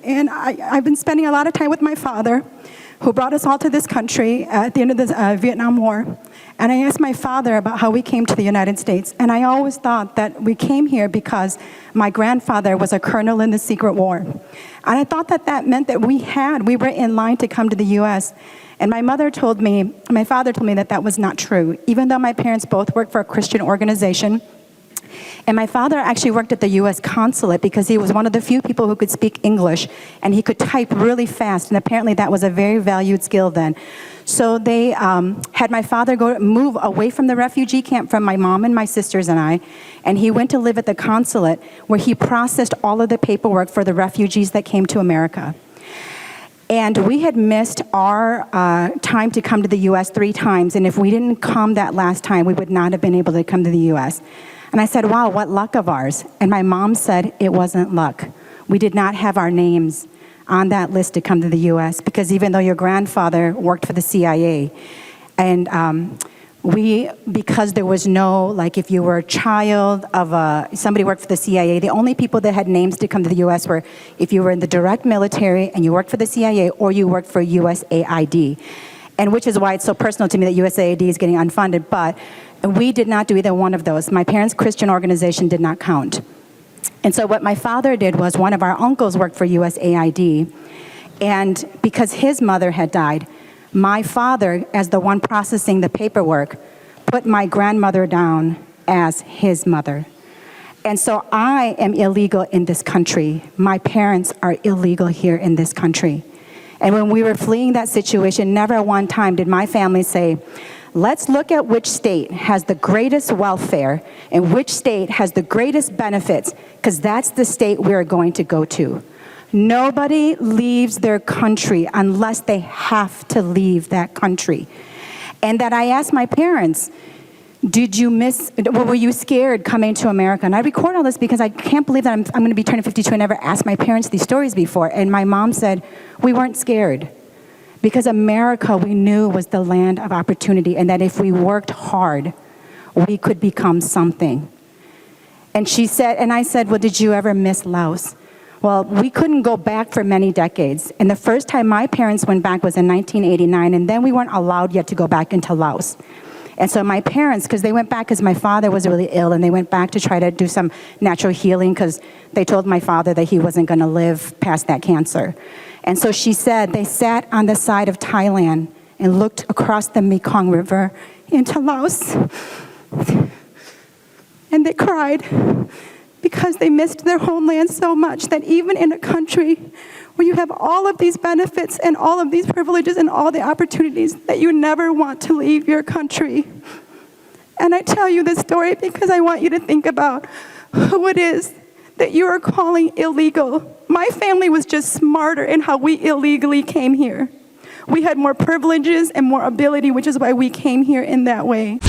and I've been spending a lot of time with my father, who brought us all to this country at the end of the Vietnam War. And I asked my father about how we came to the United States. And I always thought that we came here because my grandfather was a colonel in the Secret War. And I thought that that meant that we were in line to come to the US. And my father told me that that was not true, even though my parents both worked for a Christian organization. And my father actually worked at the U.S. consulate because he was one of the few people who could speak English, and he could type really fast, and apparently that was a very valued skill then. So they had my father move away from the refugee camp from my mom and my sisters and I, and he went to live at the consulate where he processed all of the paperwork for the refugees that came to America. And we had missed our time to come to the U.S. 3 times, and if we didn't come that last time, we would not have been able to come to the U.S. And I said, wow, what luck of ours. And my mom said it wasn't luck. We did not have our names on that list to come to the U.S. because even though your grandfather worked for the CIA, and because there was no, like if you were a child of somebody worked for the CIA, the only people that had names to come to the U.S. were if you were in the direct military and you worked for the CIA or you worked for USAID. And which is why it's so personal to me that USAID is getting unfunded, but we did not do either one of those. My parents' Christian organization did not count. And so what my father did was one of our uncles worked for USAID, and because his mother had died, my father, as the one processing the paperwork, put my grandmother down as his mother. And so I am illegal in this country. My parents are illegal here in this country. And when we were fleeing that situation, never one time did my family say, let's look at which state has the greatest welfare and which state has the greatest benefits, because that's the state we're going to go to. Nobody leaves their country unless they have to leave that country. And that I asked my parents, were you scared coming to America? And I record all this because I can't believe that I'm going to be turning 52. I never asked my parents these stories before. And my mom said, we weren't scared. Because America, we knew, was the land of opportunity, and that if we worked hard, we could become something. And she said, and I said, well, did you ever miss Laos? Well, we couldn't go back for many decades. And the first time my parents went back was in 1989, and then we weren't allowed yet to go back into Laos. And so my parents, because they went back because my father was really ill, and they went back to try to do some natural healing because they told my father that he wasn't going to live past that cancer. And so she said they sat on the side of Thailand and looked across the Mekong River into Laos. And they cried because they missed their homeland so much that even in a country where you have all of these benefits and all of these privileges and all the opportunities, that you never want to leave your country. And I tell you this story because I want you to think about who it is that you are calling illegal. My family was just smarter in how we illegally came here. We had more privileges and more ability, which is why we came here in that way.